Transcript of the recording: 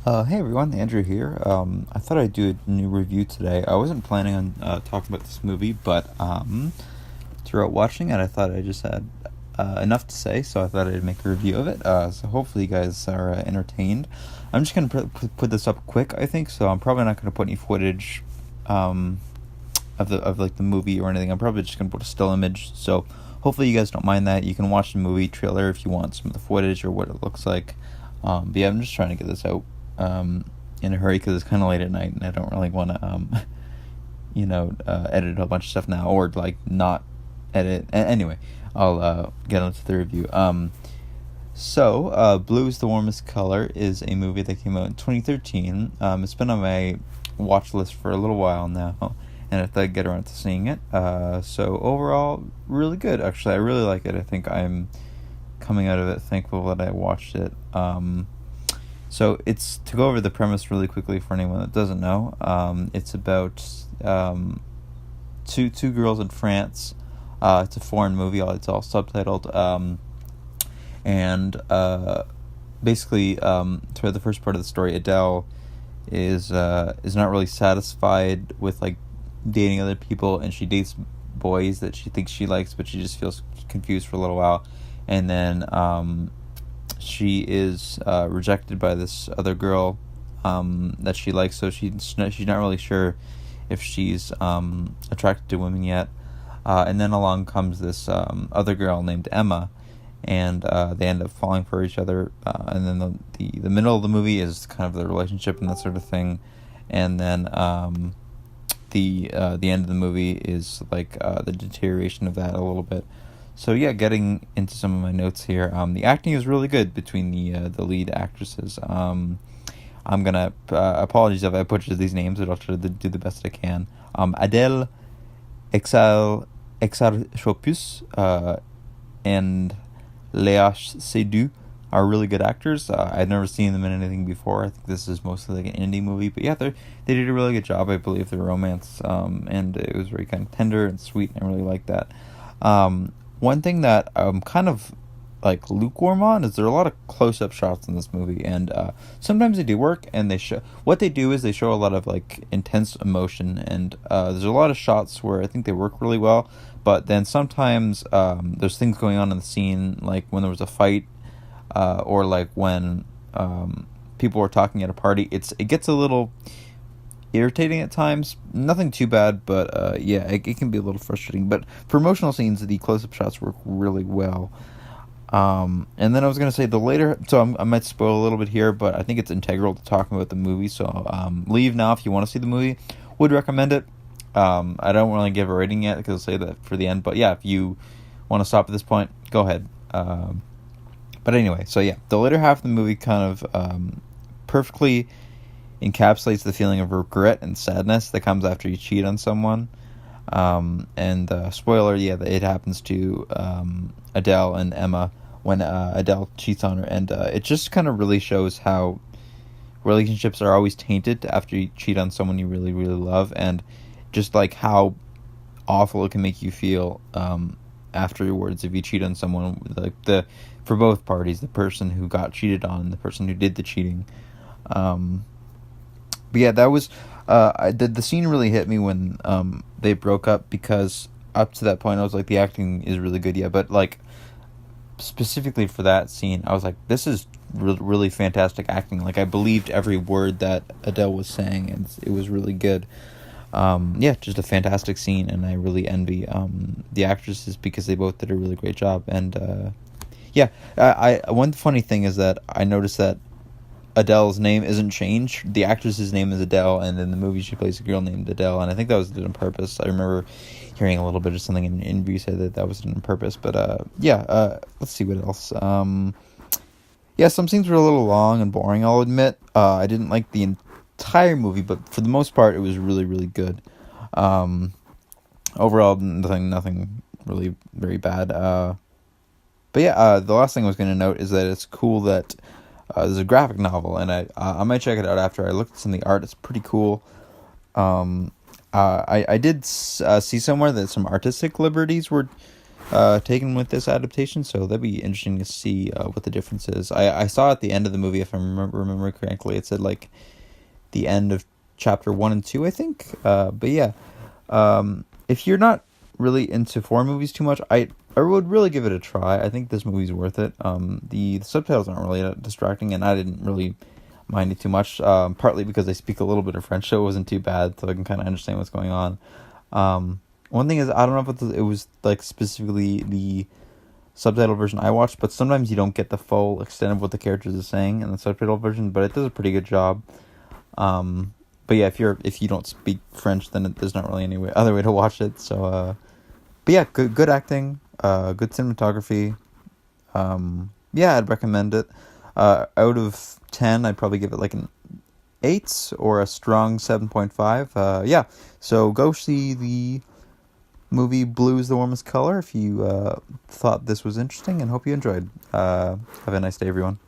Hey everyone, Andrew here. I thought I'd do a new review today. I wasn't planning on talking about this movie, but throughout watching it, I thought I just had enough to say, so I thought I'd make a review of it. So hopefully you guys are entertained. I'm just gonna put this up quick, I think. So I'm probably not gonna put any footage of like the movie or anything. I'm probably just gonna put a still image. So hopefully you guys don't mind that. You can watch the movie trailer if you want some of the footage or what it looks like. But yeah, I'm just trying to get this out in a hurry because it's kind of late at night and I don't really want to edit a bunch of stuff now, or like not edit. Anyway, I'll get onto the review. Blue is the Warmest Color is a movie that came out in 2013. It's been on my watch list for a little while now, and I thought I'd get around to seeing it. So overall, really good. Actually, I really like it. I think I'm coming out of it thankful that I watched it. So it's, to go over the premise really quickly for anyone that doesn't know, it's about two girls in France. It's a foreign movie. It's all subtitled. Basically, throughout the first part of the story, Adele is not really satisfied with like dating other people, and she dates boys that she thinks she likes, but she just feels confused for a little while, and then she is rejected by this other girl that she likes, so she's not really sure if she's attracted to women yet. And then along comes this other girl named Emma, and they end up falling for each other. And then the middle of the movie is kind of the relationship and that sort of thing. And then the end of the movie is like the deterioration of that a little bit. So yeah, getting into some of my notes here. The acting is really good between the lead actresses. I'm gonna apologies if I butcher these names, but I'll try to do the best I can. Adele Exarchopoulos and Léa Seydoux are really good actors. I've never seen them in anything before. I think this is mostly like an indie movie, but yeah, they did a really good job. I believe their romance, and it was very kind of tender and sweet, and I really liked that. One thing that I'm kind of like lukewarm on is there are a lot of close-up shots in this movie, and sometimes they do work, and they show a lot of like intense emotion, and there's a lot of shots where I think they work really well, but then sometimes there's things going on in the scene, like when there was a fight, or like when people were talking at a party. It gets a little irritating at times. Nothing too bad, but it can be a little frustrating. But for emotional scenes, the close-up shots work really well. And then I was going to say I might spoil a little bit here, but I think it's integral to talking about the movie, so leave now if you want to see the movie. Would recommend it. I don't really give a rating yet because I'll say that for the end, but yeah, if you want to stop at this point, go ahead. But anyway, so yeah, the later half of the movie kind of perfectly encapsulates the feeling of regret and sadness that comes after you cheat on someone. And spoiler, yeah, it happens to Adele and Emma when Adele cheats on her, and it just kind of really shows how relationships are always tainted after you cheat on someone you really, really love, and just like how awful it can make you feel afterwards if you cheat on someone, like for both parties, the person who got cheated on and the person who did the cheating. But yeah, that was the scene really hit me when they broke up, because up to that point I was like, the acting is really good, yeah, but like specifically for that scene I was like, this is really fantastic acting. Like, I believed every word that Adele was saying, and it was really good. Just a fantastic scene, and I really envy the actresses because they both did a really great job. And one funny thing is that I noticed that Adele's name isn't changed. The actress's name is Adele, and in the movie she plays a girl named Adele, and I think that was done on purpose. I remember hearing a little bit of something in an interview say that was done on purpose. But let's see what else. Some scenes were a little long and boring, I'll admit. I didn't like the entire movie, but for the most part it was really, really good. Overall, nothing really very bad. The last thing I was going to note is that it's cool that there's a graphic novel, and I might check it out after I looked at some of the art. It's pretty cool. I did see somewhere that some artistic liberties were taken with this adaptation, so that'd be interesting to see what the difference is. I saw at the end of the movie, if I remember correctly, it said like the end of chapter 1 and 2, I think. But yeah, if you're not really into foreign movies too much, I would really give it a try. I think this movie's worth it. The subtitles aren't really that distracting, and I didn't really mind it too much. Partly because I speak a little bit of French, so it wasn't too bad, so I can kind of understand what's going on. One thing is, I don't know if it was like specifically the subtitle version I watched, but sometimes you don't get the full extent of what the characters are saying in the subtitle version, but it does a pretty good job. But yeah, if you don't speak French, then there's not really any other way to watch it. So, but yeah, good acting, good cinematography. Yeah, I'd recommend it. Out of 10, I'd probably give it like an 8 or a strong 7.5. Yeah, so go see the movie Blue Is The Warmest Colour if you thought this was interesting, and hope you enjoyed. Have a nice day, everyone.